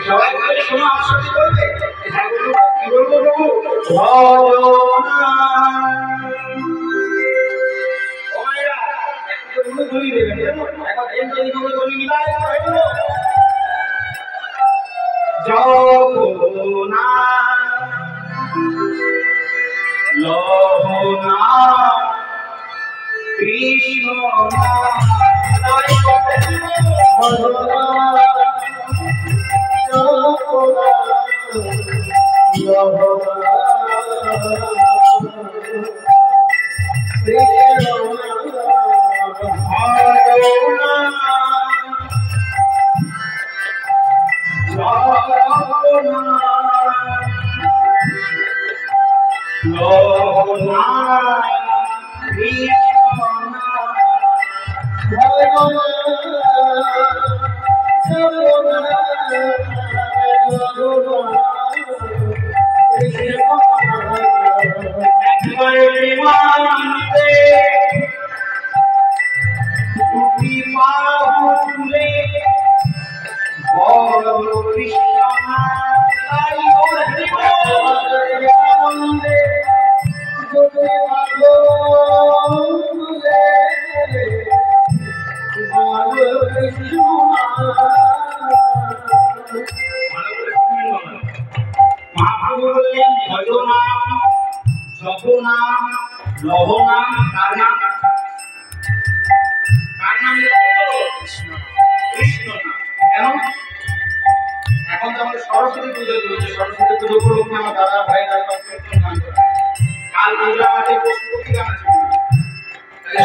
সবাই বলে শোনো আমার সাথে বলবে কি বলবো প্রভু ভজনা ও মায়েরা একটু বলি দেবেন এখন এই যে বলি মিলাই হলো জগনা লোহনা কৃষ্ণ তাই ভজনা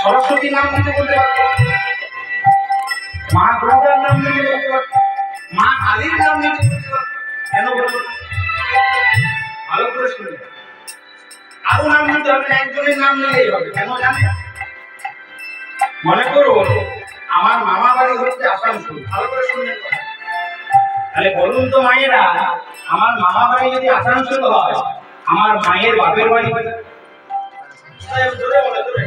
सरस्वती नाम নিতে বলতে পারতো মা দুর্গার নাম নিতে বলতে পারতো মা কালীর নাম নিতে বলতে পারতো কেন বলতো ভালো করে শুনুন আরো নাম নিতে হবে একজনের নাম নিলেই হবে কেন জানেন মনে করো আমার মামা বাড়ি হচ্ছে আসানসোল ভালো করে শুনুন তাহলে বলুন তো মায়েরা আমার মামা বাড়ি যদি আসানসোল হয় আমার মায়ের বাপের বাড়ি জোরে বলে জোরে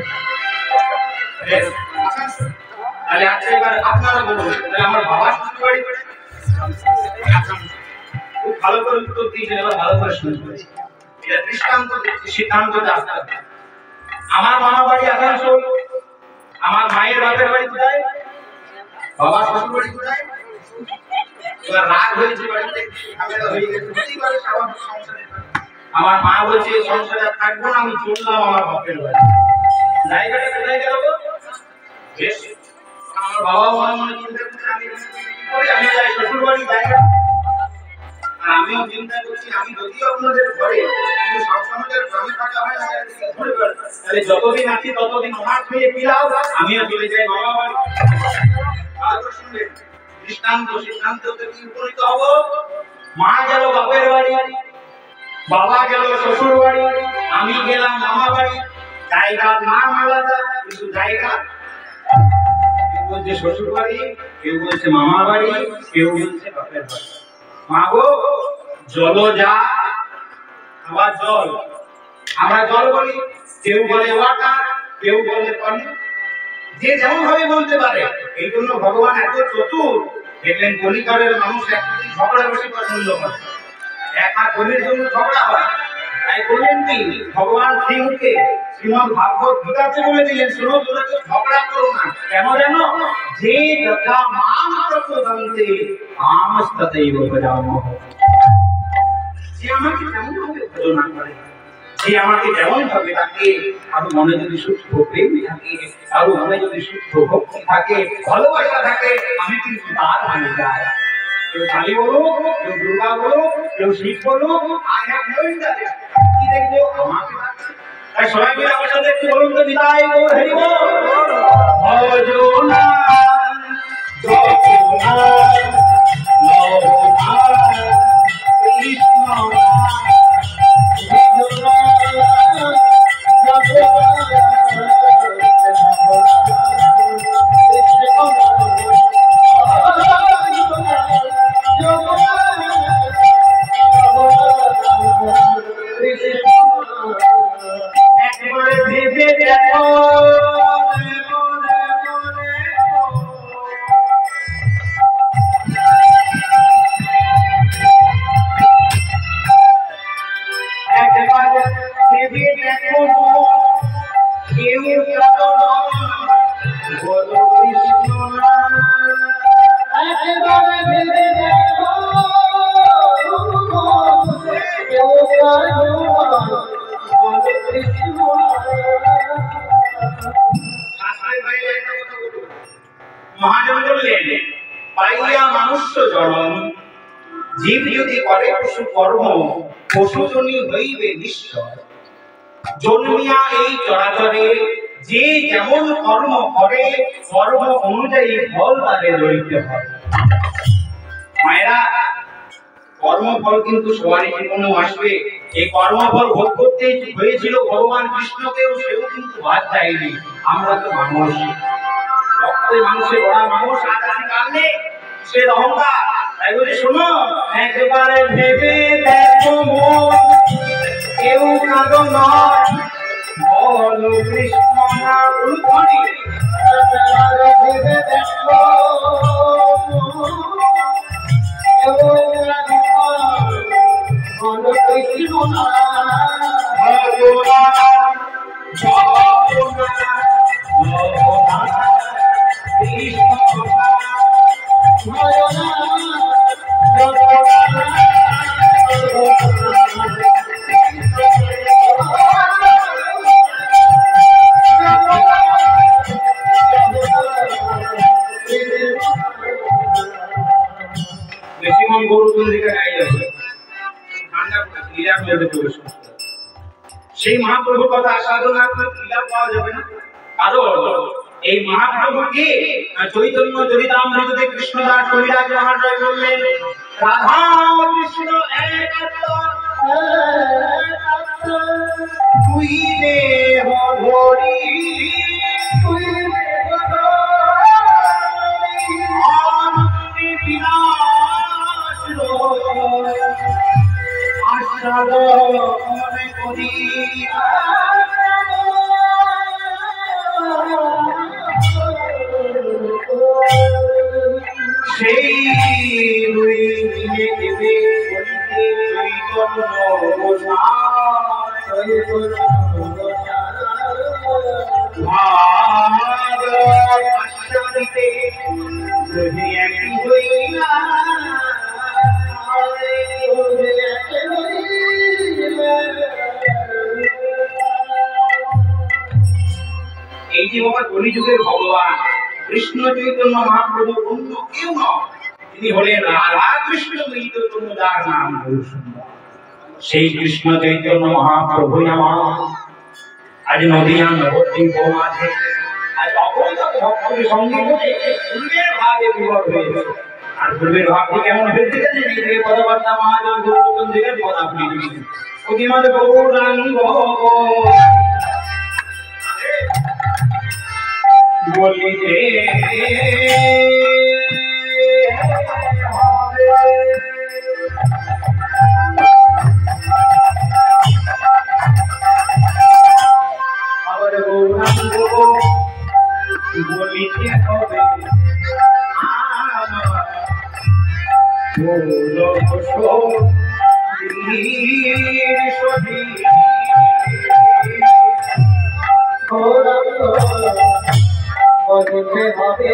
তাহলে আজকে এবার আপনারা বলুন তাহলে আমার বাবা শ্বশুর বাড়ি খুব ভালো করে উত্তর দিয়েছেন এবার ভালো করে শুনতে এটা দৃষ্টান্ত সিদ্ধান্ত আসতে হবে আমার মামা বাড়ি আসানসোল আমার মায়ের বাপের বাড়ি কোথায় বাবা শ্বশুর বাড়ি কোথায় এবার রাগ হয়েছে বাড়িতে ঝামেলা হয়ে গেছে প্রতিবারে স্বাভাবিক সংসারে আমার মা বলছে সংসারে থাকবো না আমি চললাম আমার বাপের বাড়ি জায়গাটা কোথায় গেল বেশ আমার বাবা মনে মনে চিন্তা করছে আমি যাই শ্বশুর বাড়ি জায়গা আর আমিও চিন্তা করছি আমি যদিও আপনাদের ঘরে কিন্তু সবসময় গ্রামে থাকা হয় না তাহলে যতদিন আছি ততদিন অনাথ হয়ে পিলাও আমিও চলে যাই মামা বাড়ি ভালো শুনবেন দৃষ্টান্ত সিদ্ধান্ততে কি উপনীত হব মা গেল বাপের বাড়ি বাবা গেল শ্বশুর বাড়ি আমি গেলাম মামা বাড়ি জায়গার নাম আলাদা কিন্তু জায়গা কেউ বলছে শ্বশুর বাড়ি কেউ বলছে মামা বাড়ি কেউ বলছে বাপের বাড়ি মা গো জল যা আবার জল আমরা জল বলি কেউ বলে ওয়াটার কেউ বলে পানি যে যেমন ভাবে বলতে পারে এই জন্য ভগবান এত চতুর দেখলেন কলিকালের মানুষ একদিন ঝগড়া বেশি পছন্দ করে একা কলির জন্য ঝগড়া হয় তাই বললেন কি ভগবান শ্রীমুখে শ্রীমদ ভাগবত গীতাতে বলে দিলেন শোনো তোমরা কেউ ঝগড়া করো না কেন জানো যে যথা মাম প্রপদন্তে আমস্ততৈব ভজামহ যে আমাকে যেমন ভাবে ভজনা করে যে আমাকে যেমন ভাবে তাকে আরো মনে যদি শুদ্ধ প্রেম থাকে আরো মনে যদি শুদ্ধ ভক্তি থাকে ভালোবাসা থাকে আমি কিন্তু তার হয়ে যাই কেউ কালী বলো কেউ দুর্গা বলো কেউ শিব বলো আই হ্যাভ নো ইন্টারেস্ট কি দেখবো আমাকে তাই সবাই মিলে আমার সাথে একটু বলুন তো নিতাই গৌর হরি বল ভজনা জপনা লোহনা কৃষ্ণ জীব যদি করে পশু কর্ম পশুজনী হইবে নিশ্চয়। জন্মিয়া এই চরাচরে যে যেমন কর্ম করে কর্ম অনুযায়ী ফল তারে লইতে হয়। মায়েরা, কর্মফল কিন্তু সবারই জীবনে আসবে। এই কর্মফল ভোগ করতে হয়েছিল ভগবান কৃষ্ণকেও, সেও কিন্তু বাদ যায়নি। আমরা তো মানুষ, রক্তে মানুষের গড়া মানুষ, আকাশে কারণে সে অহংকার। তাই বলে শোনো, একবারে ভেবে দেখো মন, কেউ কাঁদো নয়, বলো কৃষ্ণ না উল্ধনি। একবারে ভেবে দেখো সেই মহাপ্রভুর কথা সাধনা করে ক্রীড়া পাওয়া যাবে না। কারণ এই মহাপ্রভু কে? চৈতন্য চরিতামৃততে কৃষ্ণদাস কবিরাজ মহাশয় বললেন, রাধা কৃষ্ণ এক আত্মা, তুই দেহ ধরি, তুই দেহ ধরি, আনন্দে বিলাস আশাদ মনে করি। সেই দুই মিলে দেবে বলিতে চৈতন্য আশ্বাদিতে যদি একই হইলা। এই যে বাবা কলিযুগের ভগবান কৃষ্ণ চৈতন্য মহাপ্রভু অন্য কেউ নয়, তিনি হলেন রাধা কৃষ্ণ চৈতন্য, যার নাম সেই কৃষ্ণ চৈতন্য মহাপ্রভুই আমার আজ নদিয়া নবদ্বীপ মাঝে আজ অবৈধ ভক্তের সঙ্গে পূর্বের ভাগে বিভোর হয়েছে। আর পূর্বের ভাবটি কেমন হয়েছে জানেন? এই পদবার্তা মহাজন গৌরচন্দ্রের পদাবলী অতিমাদ গৌরাঙ্গ বলিতে আবার গৌরাঙ্গ বলিতে হবে বলতে হবে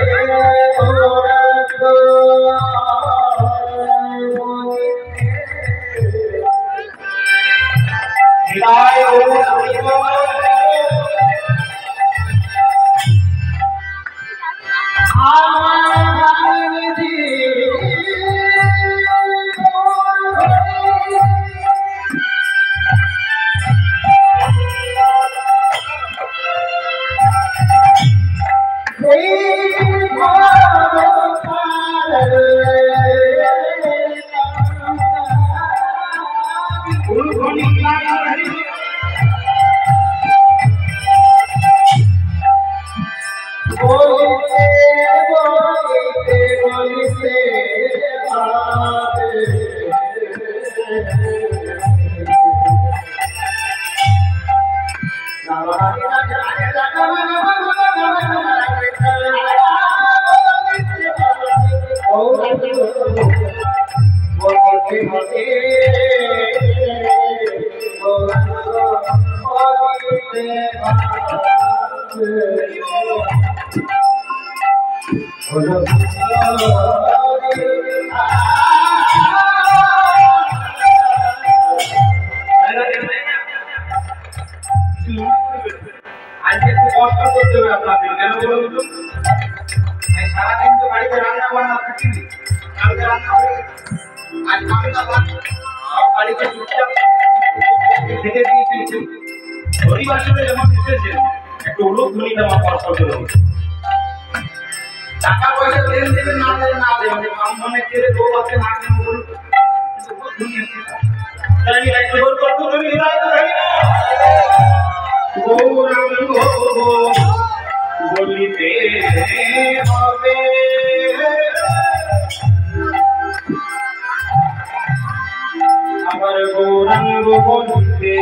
হরিবাসনে যখন এসেছেন একটু উলুধ্বনিটা আমার কষ্ট করে টাকা পয়সা দেন দেবেন না দেন না দেবেন ব্রাহ্মণে ছেড়ে বউ আছে না কেন বলুন জানি একটু বল করবো তুমি হৃদয় ধরি গৌরাঙ্গ বলিতে হবে আবার গৌরাঙ্গ বলিতে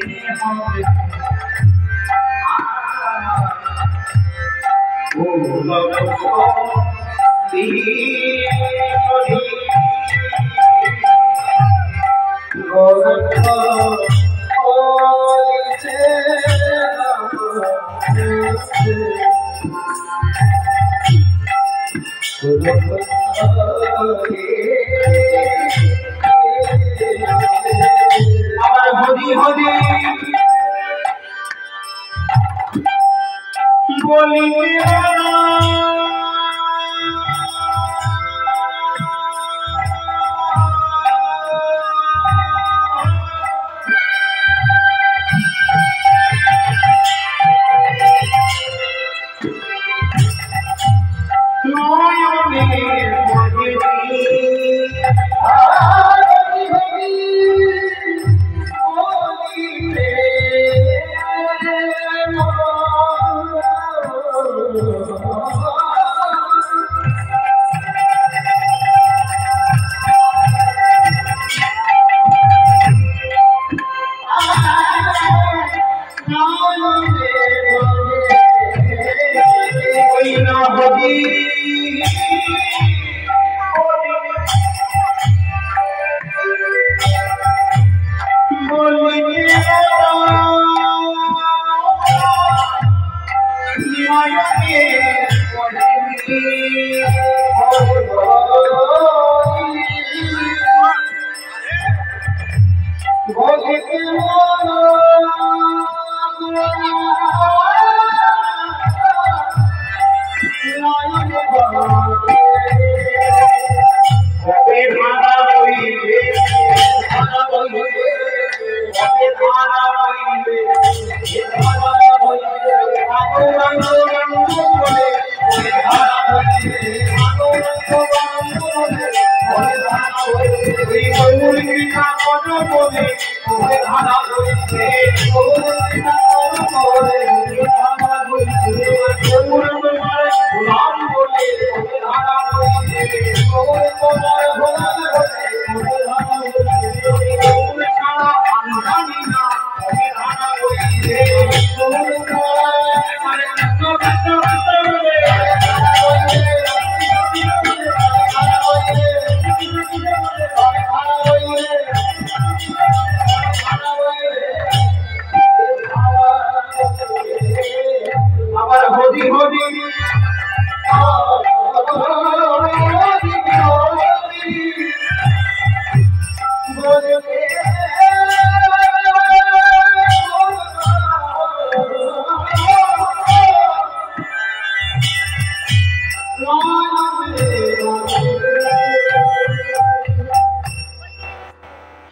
হবে আমার হরি হরি বলিতে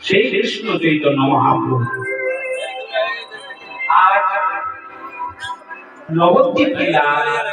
সেই কৃষ্ণ চৈতন্য মহাপ্রভু আজ নবদ্বীপ জেলার